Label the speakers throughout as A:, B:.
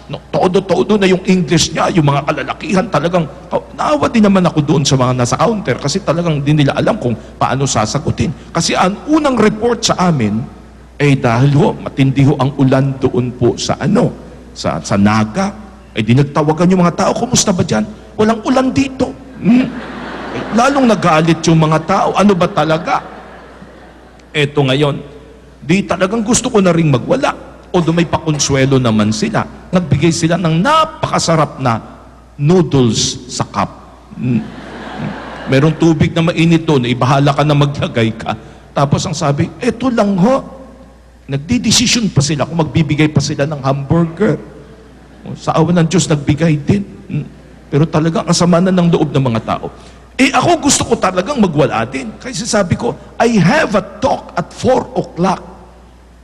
A: No, todo na yung English niya, yung mga kalalakihan talagang, naawa din naman ako doon sa mga nasa counter kasi talagang hindi nila alam kung paano sasagutin. Kasi ang unang report sa amin, dahil matindi ang ulan doon po sa sa Naga, di nagtawagan yung mga tao, kumusta ba dyan? Walang ulan dito. Lalong nagalit yung mga tao, ano ba talaga? Eto ngayon, di talagang gusto ko na ring magwala. Although may pakonsuelo naman sila, nagbigay sila ng napakasarap na noodles sa cup. Merong tubig na mainit doon, ibahala ka na maglagay ka. Tapos ang sabi, eto lang ho. Nagdidesisyon pa sila kung magbibigay pa sila ng hamburger. Sa awa ng Diyos, nagbigay din. Pero talagang ang sama na ng loob ng mga tao. Ako gusto ko talagang magwala din. Kasi sabi ko, I have a talk at 4 o'clock.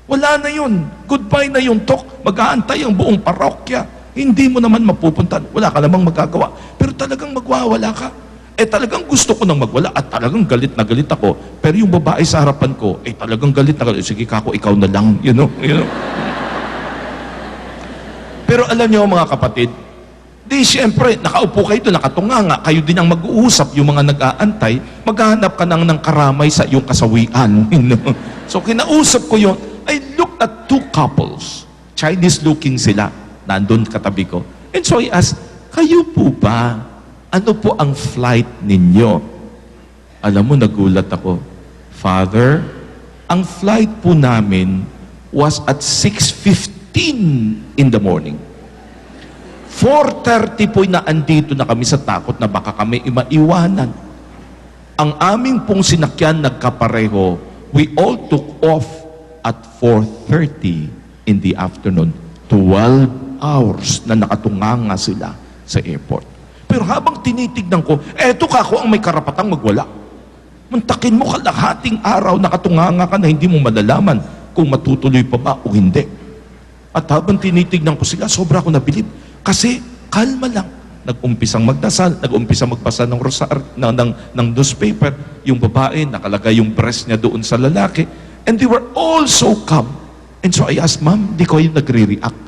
A: Wala na yun. Goodbye na yung talk. Mag-aantay ang buong parokya. Hindi mo naman mapupuntan. Wala ka namang magagawa. Pero talagang magwawala ka. Talagang gusto ko nang magwala at talagang galit na galit ako. Pero yung babae sa harapan ko, talagang galit na galit. Sige kako, ikaw na lang. You know? Pero alam niyo mga kapatid, di siyempre, nakaupo kayo doon, nakatunganga, kayo din ang mag-uusap, yung mga nag-aantay, maghahanap ka ng karamay sa iyong kasawian. You know? So kinausap ko yun, I looked at 2 couples. Chinese-looking sila. Nandun katabi ko. And so I asked, kayo po ba? Ano po ang flight ninyo? Alam mo, nagulat ako. Father, ang flight po namin was at 6:15 in the morning. 4:30 po na andito na kami sa takot na baka kami maiwanan. Ang aming pong sinakyan nagkapareho, we all took off at 4:30 in the afternoon. 12 hours na nakatunganga sila sa airport. Pero habang tinitignan ko, eto kako ang may karapatang magwala. Muntakin mo kalahating araw, nakatunganga ka na hindi mo malalaman kung matutuloy pa ba o hindi. At habang tinitignan ko sila, sobra ako nabilib. Kasi kalma lang. Nag-umpisang magdasal, nag-umpisang magbasa ng ng newspaper. Yung babae, nakalagay yung breast niya doon sa lalaki. And they were all so calm. And so I asked, Ma'am, di ko yung nagre-react.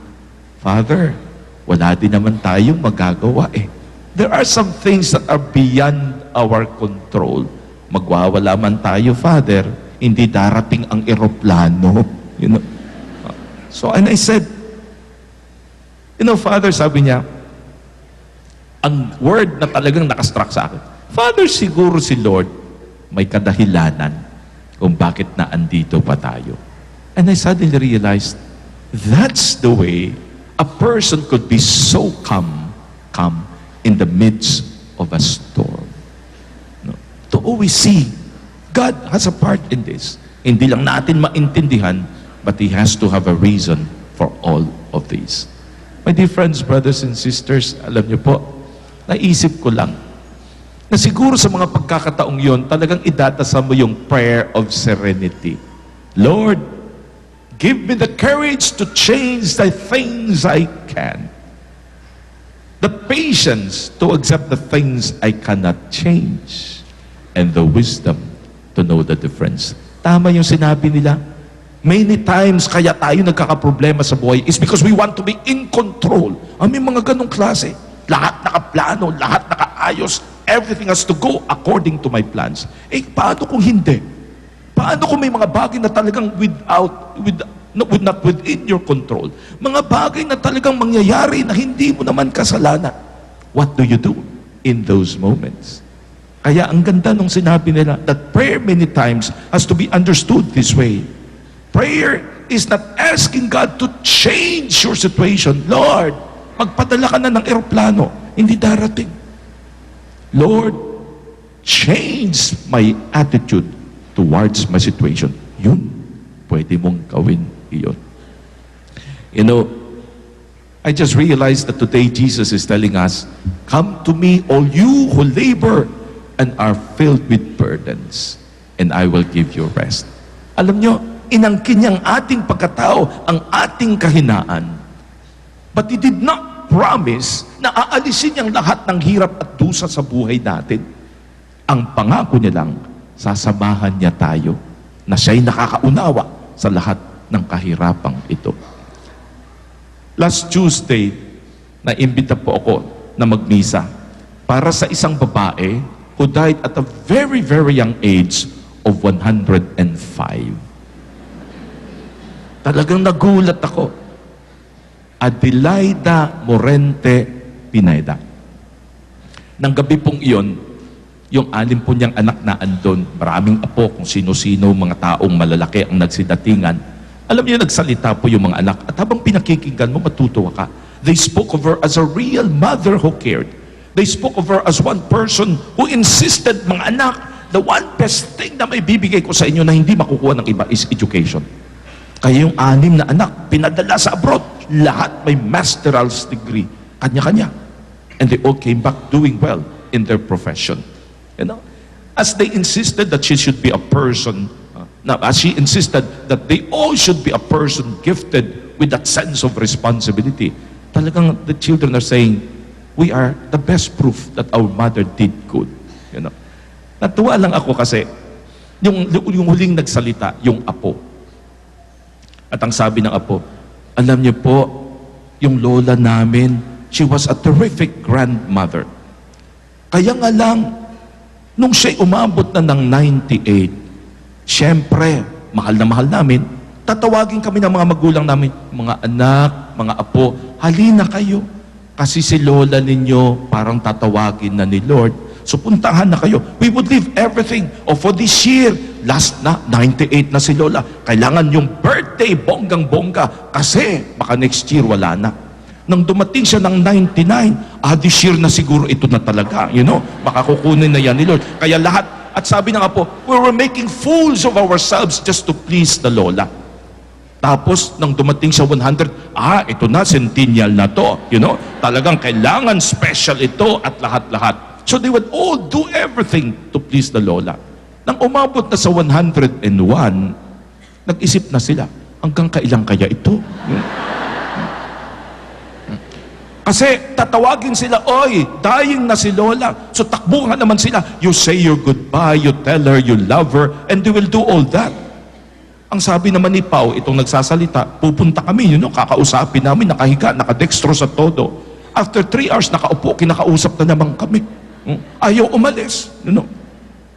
A: Father, wala din naman tayong magagawa eh. There are some things that are beyond our control. Magwawala man tayo, Father, hindi darating ang eroplano. You know? So, and I said, Father, sabi niya, ang word na talagang nakastruck sa akin, Father, siguro si Lord may kadahilanan kung bakit na andito pa tayo. And I suddenly realized, that's the way a person could be so calm in the midst of a storm. No? To always see, God has a part in this. Hindi lang natin maintindihan, but He has to have a reason for all of this. My dear friends, brothers and sisters, alam niyo po, naisip ko lang, na siguro sa mga pagkakataong yon, talagang idadasal mo yung prayer of serenity. Lord, give me the courage to change the things I can. The patience to accept the things I cannot change. And the wisdom to know the difference. Tama yung sinabi nila. Many times kaya tayo nagkakaproblema sa buhay is because we want to be in control. May mga ganong klase. Lahat nakaplano, lahat nakaayos. Everything has to go according to my plans. Paano kung hindi? Paano kung may mga bagay na talagang not within your control? Mga bagay na talagang mangyayari na hindi mo naman kasalanan. What do you do in those moments? Kaya ang ganda nung sinabi nila that prayer many times has to be understood this way. Prayer is not asking God to change your situation. Lord, magpadala ka na ng eroplano. Hindi darating. Lord, change my attitude towards my situation. Yun, pwede mong gawin iyon. I just realized that today Jesus is telling us, come to me, all you who labor and are filled with burdens, and I will give you rest. Alam nyo, inangkin niya ang ating pagkatao, ang ating kahinaan. But He did not promise na aalisin niyang lahat ng hirap at dusa sa buhay natin. Ang pangako niya lang, sasamahan niya tayo na siya'y nakakaunawa sa lahat ng kahirapang ito. Last Tuesday, naimbita po ako na magmisa para sa isang babae who died at a very, very young age of 105. Talagang nagulat ako. Adelaida Morente Pineda. Nang gabi pong iyon, yung 6 po niyang anak na andon, maraming apo kung sino-sino, mga taong malalaki ang nagsidatingan. Alam niyo, nagsalita po yung mga anak. At habang pinakikinggan mo, matutuwa ka. They spoke of her as a real mother who cared. They spoke of her as one person who insisted, mga anak, the one best thing na may bibigay ko sa inyo na hindi makukuha ng iba is education. Kaya yung 6 na anak, pinadala sa abroad. Lahat may master's degree. Kanya-kanya. And they all came back doing well in their profession. You know? As they insisted that she should be a person, as she insisted that they all should be a person gifted with that sense of responsibility, talagang the children are saying, we are the best proof that our mother did good. You know? Natuwa lang ako kasi yung huling nagsalita, yung apo. At ang sabi ng apo, alam niyo po, yung lola namin, she was a terrific grandmother. Kaya nga lang, nung siya'y umabot na ng 98, syempre, mahal na mahal namin, tatawagin kami ng mga magulang namin, mga anak, mga apo, halina kayo. Kasi si lola ninyo parang tatawagin na ni Lord. So puntahan na kayo. We would leave everything. O for this year, last na, 98 na si lola. Kailangan yung birthday, bonggang-bongga. Kasi baka next year wala na. Nang dumating siya ng 99, this year na siguro ito na talaga. You know, baka kukunin na yan ni Lord. Kaya lahat, at sabi na nga po, we were making fools of ourselves just to please the lola. Tapos, nang dumating sa 100, ito na, centennial na to. You know, talagang kailangan special ito at lahat-lahat. So they would all do everything to please the lola. Nang umabot na sa 101, nag-isip na sila, hanggang kailan kaya ito? Kasi tatawagin sila, oy, dying na si lola. So takbuhan naman sila. You say your goodbye, you tell her you love her, and they will do all that. Ang sabi naman ni Pao, itong nagsasalita, pupunta kami, kakausapin namin, nakahiga, nakadextro sa todo. After 3 hours, nakaupo, kinakausap na naman kami. Ayaw umalis.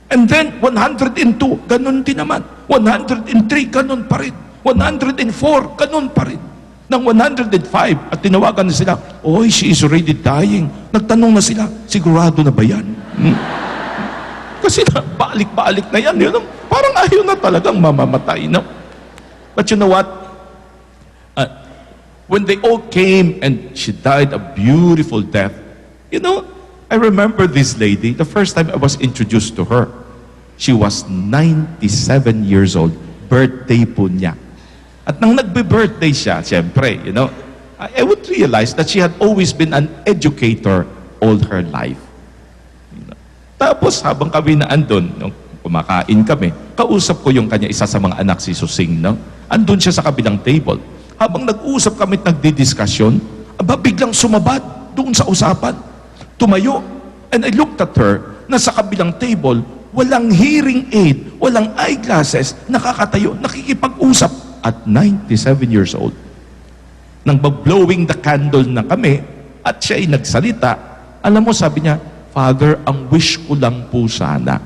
A: And then, 102, ganun din naman. 103, ganun pa rin. 104, ganun pa rin. Nang 105, at tinawagan na sila, oy, she is already dying. Nagtanong na sila, sigurado na ba yan? Kasi balik-balik na yan. Parang ayaw na talagang mamamatay. No? But you know what? When they all came and she died a beautiful death, I remember this lady, the first time I was introduced to her, she was 97 years old. Birthday po niya. At nang nagbe-birthday siya, siyempre, I would realize that she had always been an educator all her life. Tapos, habang kami na andun, kumakain kami, kausap ko yung kanya isa sa mga anak, si Susing, andun siya sa kabilang table. Habang nag-usap kami at nagdidiskusyon, biglang sumabad doon sa usapan. Tumayo. And I looked at her, na sa kabilang table, walang hearing aid, walang eyeglasses, nakakatayo, nakikipag-usap at 97 years old. Nang mag-blowing the candle na kami, at siya ay nagsalita, alam mo, sabi niya, Father, ang wish ko lang po sana,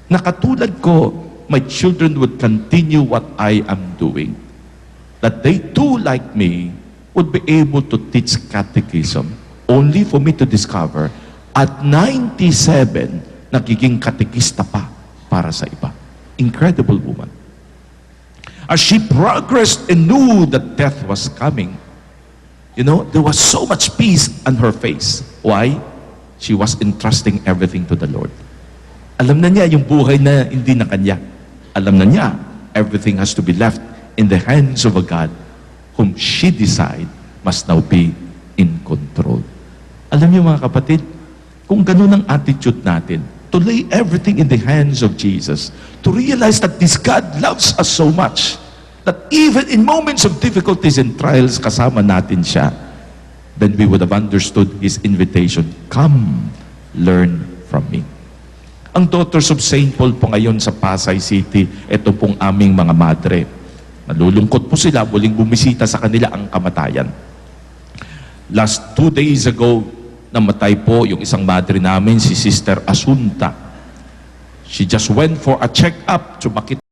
A: na katulad ko, my children would continue what I am doing. That they too, like me, would be able to teach catechism, only for me to discover, at 97, nagiging katekista pa para sa iba. Incredible woman. As she progressed and knew that death was coming, there was so much peace on her face. Why? She was entrusting everything to the Lord. Alam na niya yung buhay na hindi na kanya. Alam na niya, everything has to be left in the hands of a God whom she decide must now be in control. Alam niyo mga kapatid, kung ganun ang attitude natin, to lay everything in the hands of Jesus, to realize that this God loves us so much, that even in moments of difficulties and trials, kasama natin siya, then we would have understood His invitation, come, learn from me. Ang Daughters of St. Paul po ngayon sa Pasay City, ito pong aming mga madre. Nalulungkot po sila, muling bumisita sa kanila ang kamatayan. Last 2 days ago, namatay po yung isang madre namin, si Sister Asunta. She just went for a check-up to makita